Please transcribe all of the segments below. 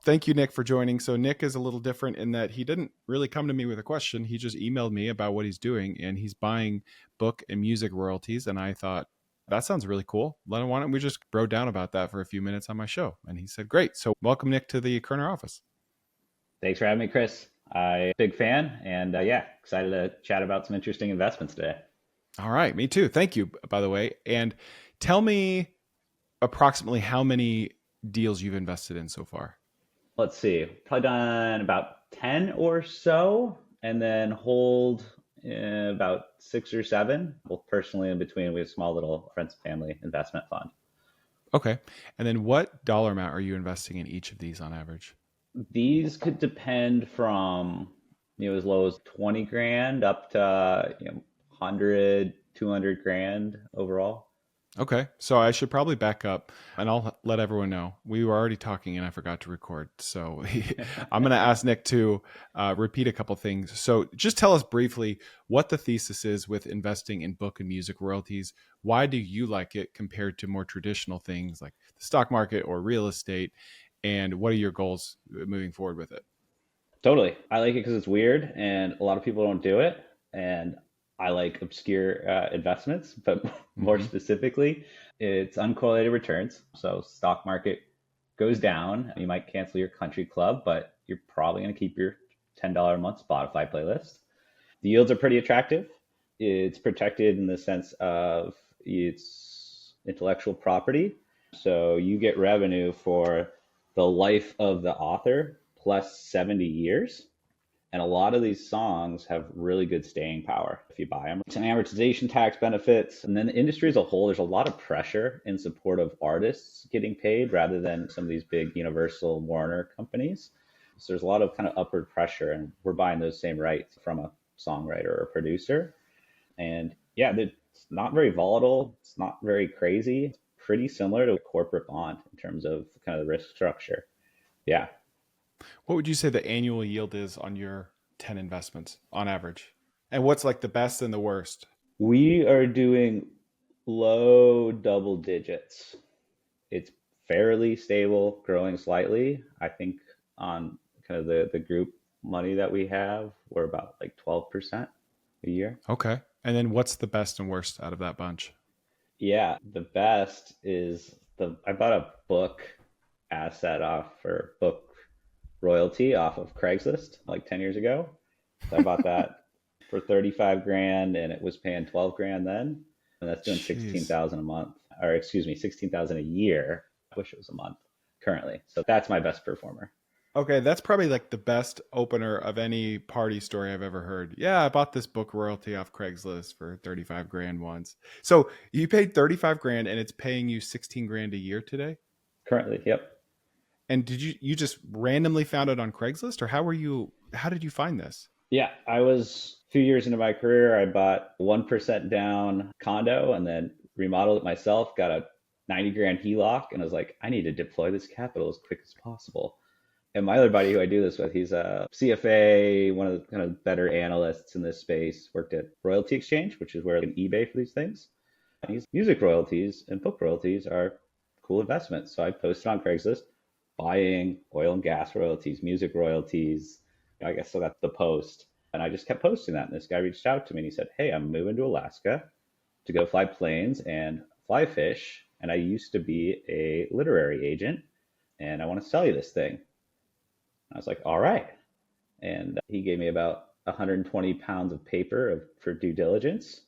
Thank you, Nick, for joining. So Nick is a little different in that he didn't really come to me with a question. He just emailed me about what he's doing, and he's buying book and music royalties. And I thought, that sounds really cool. Why don't we just bro down about that for a few minutes on my show? And he said, great. So welcome, Nick, to the Kerner office. Thanks for having me, Chris. I'm a big fan and yeah, excited to chat about some interesting investments today. All right. Me too. Thank you, by the way. And tell me approximately how many deals you've invested in so far. Let's see, probably done about 10 or so, and then hold about six or seven, both personally in between. We have a small little friends and family investment fund. Okay. And then what dollar amount are you investing in each of these on average? These could depend from, as low as 20 grand up to, 100, 200 grand overall. Okay. So I should probably back up and I'll let everyone know. We were already talking and I forgot to record. So I'm going to ask Nick to repeat a couple things. So just tell us briefly what the thesis is with investing in book and music royalties. Why do you like it compared to more traditional things like the stock market or real estate? And what are your goals moving forward with it? Totally. I like it because it's weird and a lot of people don't do it. And I like obscure investments, but more Mm-hmm. specifically, it's uncorrelated returns. So stock market goes down, you might cancel your country club, but you're probably going to keep your $10 a month Spotify playlist. The yields are pretty attractive. It's protected in the sense of it's intellectual property. So you get revenue for the life of the author plus 70 years. And a lot of these songs have really good staying power if you buy them. Some amortization tax benefits. And then the industry as a whole, there's a lot of pressure in support of artists getting paid rather than some of these big Universal Warner companies. So there's a lot of kind of upward pressure, and we're buying those same rights from a songwriter or a producer. And yeah, it's not very volatile. It's not very crazy. It's pretty similar to a corporate bond in terms of kind of the risk structure. Yeah. What would you say the annual yield is on your 10 investments on average? And what's like the best and the worst? We are doing low double digits. It's fairly stable, growing slightly. I think on kind of the group money that we have, we're about like 12% a year. Okay. And then what's the best and worst out of that bunch? Yeah, the best is I bought a book asset off for book royalty off of Craigslist like 10 years ago. So I bought that for 35 grand and it was paying 12 grand then. And that's doing Jeez. 16,000 a month, or excuse me, 16,000 a year. I wish it was a month currently. So that's my best performer. Okay, that's probably like the best opener of any party story I've ever heard. Yeah, I bought this book royalty off Craigslist for 35 grand once. So you paid 35 grand and it's paying you 16 grand a year today? Currently, yep. And did you just randomly found it on Craigslist or how did you find this? Yeah, I was 2 years into my career. I bought 1% down condo and then remodeled it myself, got a 90 grand HELOC, and I was like, I need to deploy this capital as quick as possible. And my other buddy who I do this with, he's a CFA, one of the kind of better analysts in this space, worked at Royalty Exchange, which is where an eBay for these things. And these music royalties and book royalties are cool investments. So I posted on Craigslist buying oil and gas royalties, music royalties. I guess so that's the post. And I just kept posting that. And this guy reached out to me and he said, hey, I'm moving to Alaska to go fly planes and fly fish. And I used to be a literary agent and I want to sell you this thing. I was like, all right. And he gave me about 120 pounds of paper for due diligence.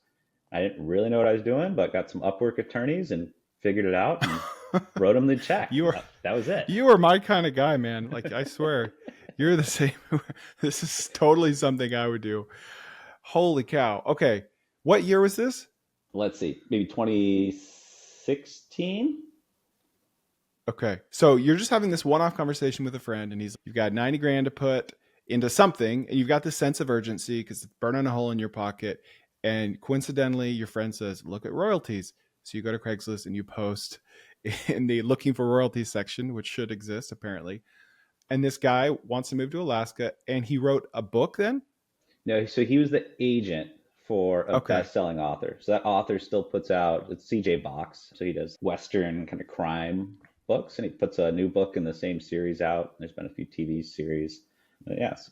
I didn't really know what I was doing, but got some Upwork attorneys and figured it out and wrote him the check. you are That was it. you are my kind of guy, man. Like I swear, you're the same. This is totally something I would do. Holy cow. Okay. What year was this? Let's see, maybe 2016. Okay. So you're just having this one-off conversation with a friend and you've got 90 grand to put into something and you've got this sense of urgency because it's burning a hole in your pocket. And coincidentally, your friend says, look at royalties. So you go to Craigslist and you post in the looking for royalties section, which should exist apparently. And this guy wants to move to Alaska and he wrote a book then? No, so he was the agent for a Okay. best-selling author. So that author still puts out, it's CJ Box. So he does Western kind of crime books, and he puts a new book in the same series out. There's been a few TV series. Yeah, it's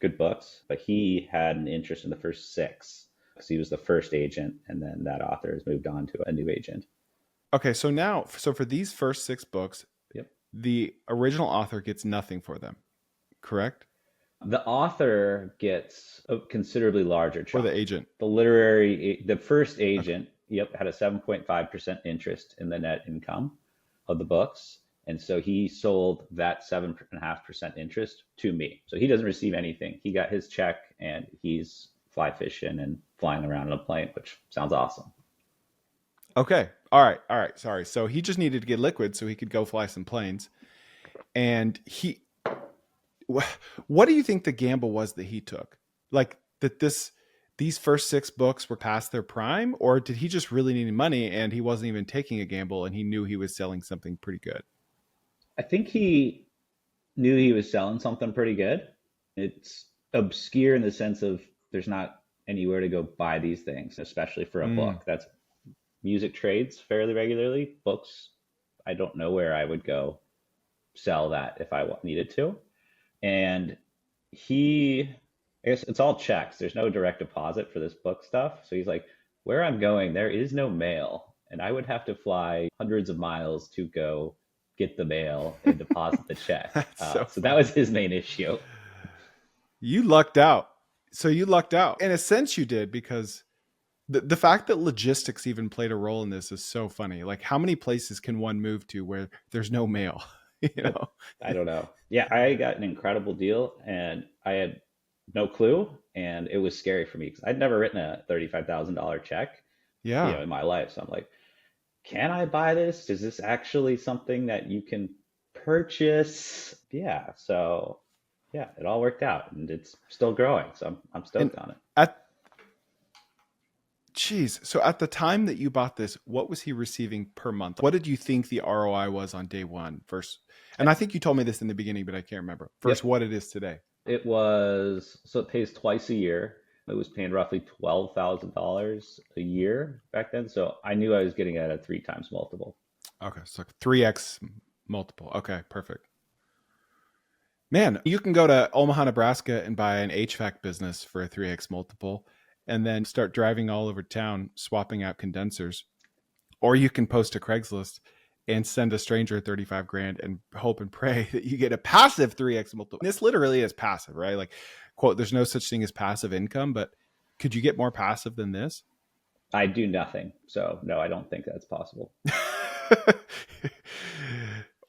good books. But he had an interest in the first six because he was the first agent, and then that author has moved on to a new agent. Okay, so now, so for these first 6 books, Yep. the original author gets nothing for them, correct? The author gets a considerably larger Or the chunk. agent? The first Okay. agent, yep, had a 7.5% interest in the net income of the books. And so he sold that 7.5% interest to me. So he doesn't receive anything. He got his check and he's fly fishing and flying around on a plane, which sounds awesome. Okay. All right. All right. Sorry. So he just needed to get liquid so he could go fly some planes. And what do you think the gamble was that he took? Like that these first 6 books were past their prime, or did he just really need money and he wasn't even taking a gamble and he knew he was selling something pretty good? I think he knew he was selling something pretty good. It's obscure in the sense of there's not anywhere to go buy these things, especially for a Mm, book. That's music trades fairly regularly. Books, I don't know where I would go sell that if I needed to. And he, I guess it's all checks. There's no direct deposit for this book stuff. So he's like, where I'm going, there is no mail. And I would have to fly hundreds of miles to go get the mail and deposit the check. that's so So that funny. was his main issue. You lucked out. So you lucked out. In a sense, you did because the fact that logistics even played a role in this is so funny. Like, how many places can one move to where there's no mail? you know? I don't know. Yeah, I got an incredible deal and I had no clue. And it was scary for me because I'd never written a $35,000 check, Yeah. in my life. So I'm like, can I buy this? Is this actually something that you can purchase? Yeah. So yeah, it all worked out and it's still growing. So I'm And stoked on it. at geez, so at the time that you bought this, what was he receiving per month? What did you think the ROI was on day one first? And I think you told me this in the beginning, but I can't remember. First, Yep. what it is today. So it pays twice a year. It was paying roughly $12,000 a year back then. So I knew I was getting at a three times multiple. Okay, so 3x multiple. Okay, perfect. Man, you can go to Omaha, Nebraska and buy an HVAC business for a 3x multiple and then start driving all over town swapping out condensers. Or you can post to Craigslist and send a stranger 35 grand and hope and pray that you get a passive 3x multiple. This literally is passive, right? Like, quote, there's no such thing as passive income, but could you get more passive than this? I do nothing. So no, I don't think that's possible.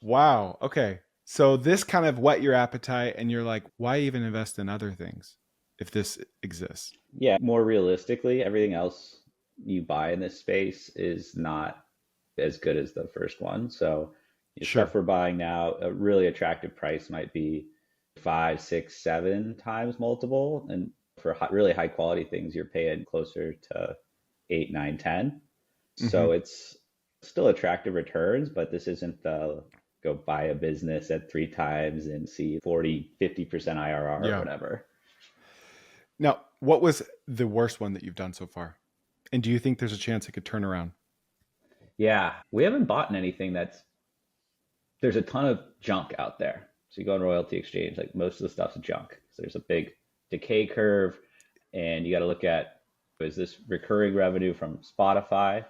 Wow. Okay. So this kind of whet your appetite, and you're like, why even invest in other things if this exists? Yeah, more realistically, everything else you buy in this space is not as good as the first one. So the Sure. stuff we're buying now, a really attractive price might be five, six, seven times multiple. And for really high quality things, you're paying closer to eight, nine, 10. Hmm. So it's still attractive returns, but this isn't the go buy a business at three times and see 40, 50% IRR or Yeah. whatever. Now, what was the worst one that you've done so far? And do you think there's a chance it could turn around? Yeah, we haven't bought anything there's a ton of junk out there. So you go on Royalty Exchange, like most of the stuff's junk. So there's a big decay curve, and you got to look at, is this recurring revenue from Spotify?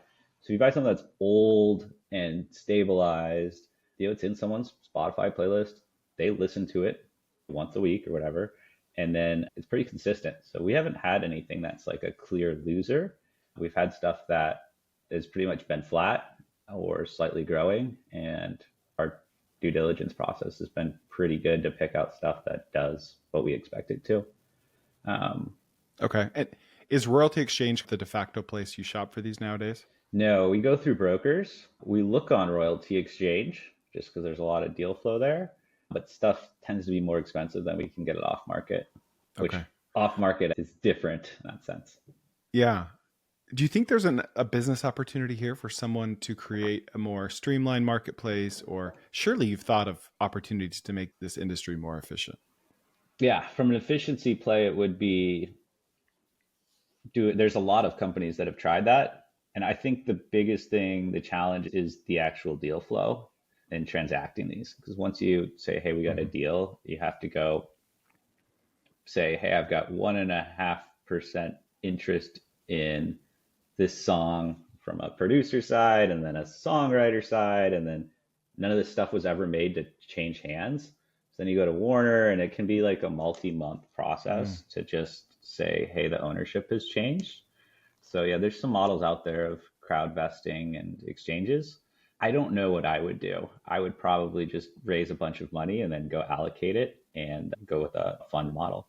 So if you buy something that's old and stabilized, it's in someone's Spotify playlist. They listen to it once a week or whatever, and then it's pretty consistent. So we haven't had anything that's like a clear loser. We've had stuff that has pretty much been flat or slightly growing, and our due diligence process has been pretty good to pick out stuff that does what we expect it to. Um, Okay. And is Royalty Exchange the de facto place you shop for these nowadays? no, we go through brokers. We look on Royalty Exchange just because there's a lot of deal flow there, but stuff tends to be more expensive than we can get it off market, which Okay. off market is different in that sense. Yeah. Do you think there's a business opportunity here for someone to create a more streamlined marketplace? Or surely you've thought of opportunities to make this industry more efficient? Yeah, from an efficiency play, it would be there's a lot of companies that have tried that. And I think the biggest thing, the challenge is the actual deal flow. in transacting these. Because once you say, hey, we got a deal, you have to go say, hey, I've got 1.5% interest in this song from a producer side and then a songwriter side. And then none of this stuff was ever made to change hands. So then you go to Warner, and it can be like a multi-month process to just say, hey, the ownership has changed. So yeah, there's some models out there of crowd vesting and exchanges. I don't know what I would do. I would probably just raise a bunch of money and then go allocate it and go with a fund model.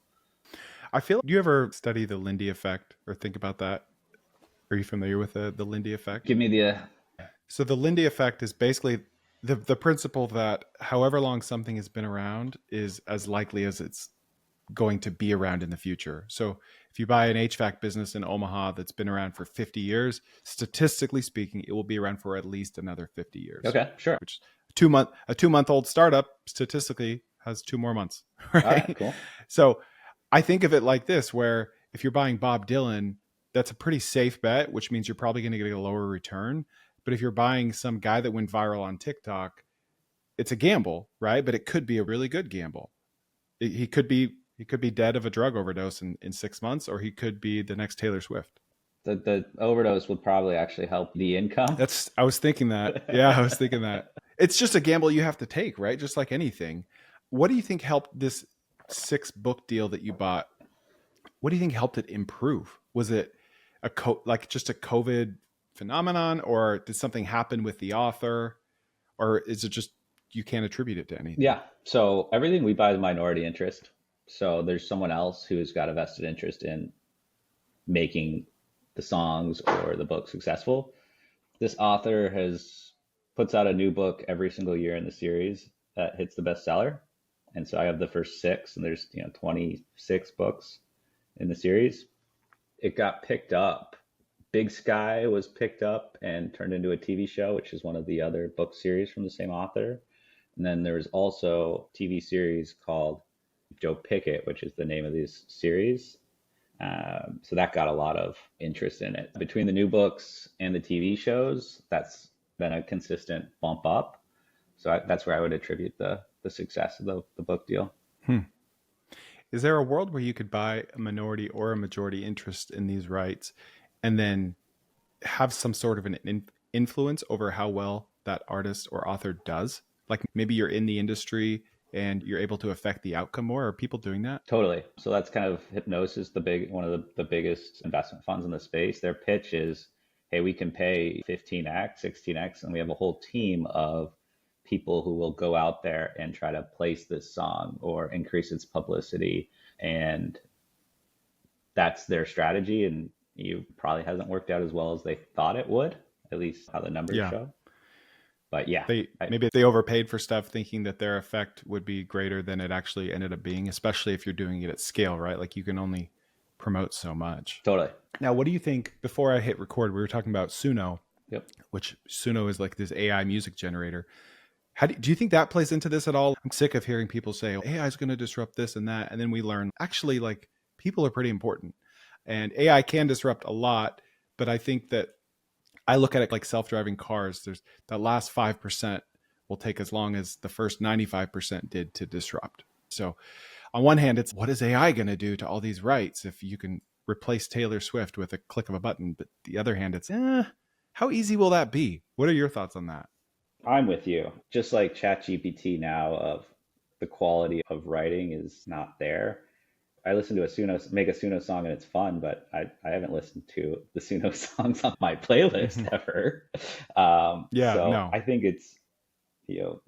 I feel. Do you ever study the Lindy effect or think about that? Are you familiar with the Lindy effect? Give me the. So the Lindy effect is basically the principle that however long something has been around is as likely as it's going to be around in the future. So if you buy an HVAC business in Omaha that's been around for 50 years, statistically speaking, it will be around for at least another 50 years. Okay, sure. Which a 2-month old startup statistically has 2 more months. Right? All right, cool. So I think of it like this, where if you're buying Bob Dylan, that's a pretty safe bet, which means you're probably going to get a lower return. But if you're buying some guy that went viral on TikTok, it's a gamble, right? But it could be a really good gamble. He could be dead of a drug overdose in 6 months, or he could be the next Taylor Swift. The overdose would probably actually help the income. I was thinking that. Yeah, I was thinking that. It's just a gamble you have to take, right? Just like anything. What do you think helped this 6-book deal that you bought? What do you think helped it improve? Was it just a COVID phenomenon, or did something happen with the author, or is it just you can't attribute it to anything? Yeah. So everything we buy is minority interest. So there's someone else who's got a vested interest in making the songs or the book successful. This author puts out a new book every single year in the series that hits the bestseller. And so I have the first 6, and there's 26 books in the series. It got picked up. Big Sky was picked up and turned into a TV show, which is one of the other book series from the same author. And then there was also a TV series called Joe Pickett, which is the name of this series. So that got a lot of interest in it. Between the new books and the TV shows, that's been a consistent bump up. So that's where I would attribute the success of the book deal. Is there a world where you could buy a minority or a majority interest in these rights and then have some sort of an influence over how well that artist or author does? Like maybe you're in the industry and you're able to affect the outcome more. Are people doing that? Totally. So that's kind of Hypnosis, one of the biggest investment funds in the space. Their pitch is, hey, we can pay 15x, 16x, and we have a whole team of people who will go out there and try to place this song or increase its publicity. And that's their strategy. And it probably hasn't worked out as well as they thought it would, at least how the numbers show. But yeah, maybe they overpaid for stuff thinking that their effect would be greater than it actually ended up being, especially if you're doing it at scale, right? Like you can only promote so much. Totally. Now, what do you think? Before I hit record, we were talking about Suno, which Suno is like this AI music generator. Do you think that plays into this at all? I'm sick of hearing people say, oh, AI is going to disrupt this and that. And then we learn actually like people are pretty important and AI can disrupt a lot. But I think that I look at it like self-driving cars. There's that last 5% will take as long as the first 95% did to disrupt. So on one hand, it's what is AI going to do to all these rights if you can replace Taylor Swift with a click of a button? But the other hand, it's how easy will that be? What are your thoughts on that? I'm with you. Just like ChatGPT now, of the quality of writing is not there. I listen to make a Suno song and it's fun, but I haven't listened to the Suno songs on my playlist ever. I think it's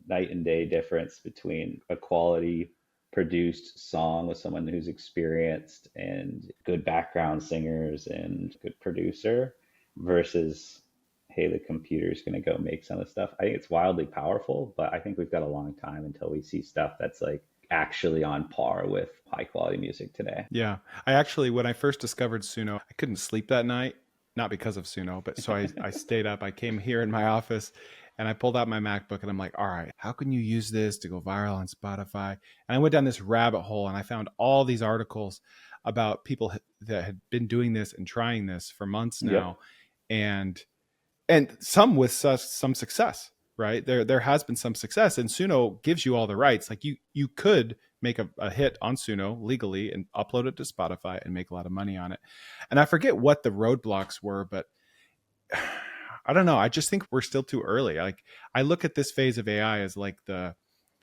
night and day difference between a quality produced song with someone who's experienced and good background singers and good producer versus, hey, the computer's going to go make some of the stuff. I think it's wildly powerful, but I think we've got a long time until we see stuff that's like actually on par with high quality music today. Yeah. When I first discovered Suno, I couldn't sleep that night, not because of Suno, but so I stayed up. I came here in my office and I pulled out my MacBook and I'm like, all right, how can you use this to go viral on Spotify? And I went down this rabbit hole and I found all these articles about people that had been doing this and trying this for months now. And some with some success, right? There has been some success, and Suno gives you all the rights. Like you could make a hit on Suno legally and upload it to Spotify and make a lot of money on it. And I forget what the roadblocks were, but I don't know. I just think we're still too early. Like I look at this phase of AI as like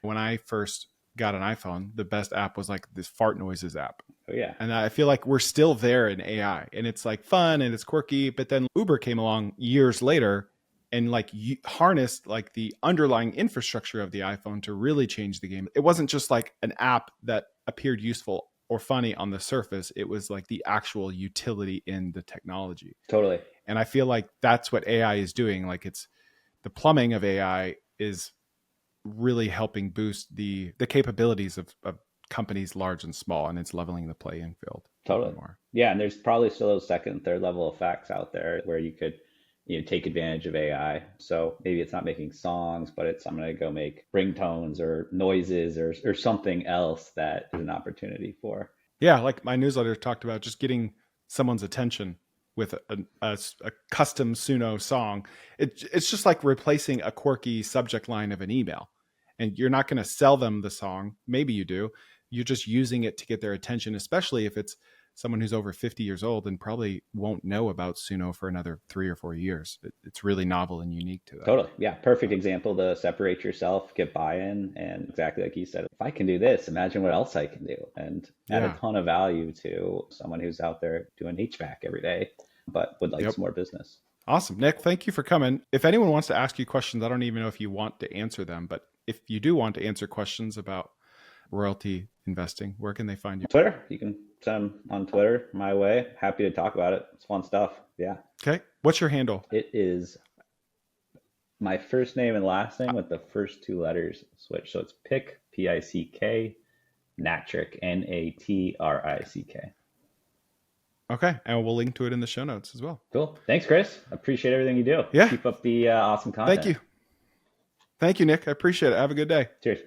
when I first got an iPhone, the best app was like this fart noises app. Oh yeah. And I feel like we're still there in AI, and it's like fun and it's quirky. But then Uber came along years later and like harnessed like the underlying infrastructure of the iPhone to really change the game. It wasn't just like an app that appeared useful or funny on the surface. It was like the actual utility in the technology. Totally. And I feel like that's what AI is doing. Like it's the plumbing of AI is really helping boost the capabilities of companies large and small, and it's leveling the playing field. Totally. More. Yeah, and there's probably still those second and third level effects out there where you could take advantage of AI. So maybe it's not making songs, but I'm going to go make ringtones or noises or something else that is an opportunity for. Yeah, like my newsletter talked about just getting someone's attention with a custom Suno song. It's just like replacing a quirky subject line of an email. And you're not going to sell them the song. Maybe you do. You're just using it to get their attention, especially if it's someone who's over 50 years old and probably won't know about Suno for another 3 or 4 years. It's really novel and unique to them. Totally. Yeah. Perfect example to separate yourself, get buy-in, and exactly like you said, if I can do this, imagine what else I can do, and add a ton of value to someone who's out there doing HVAC every day, but would like some more business. Awesome. Nick, thank you for coming. If anyone wants to ask you questions, I don't even know if you want to answer them, but if you do want to answer questions about royalty investing, where can they find you? Twitter. You can send them on Twitter my way. Happy to talk about it. It's fun stuff. Yeah. Okay. What's your handle? It is my first name and last name with the first 2 letters switch. So it's Pick, P-I-C-K, Natrick, N-A-T-R-I-C-K. Okay. And we'll link to it in the show notes as well. Cool. Thanks, Chris. Appreciate everything you do. Yeah. Keep up the awesome content. Thank you. Thank you, Nick. I appreciate it. Have a good day. Cheers.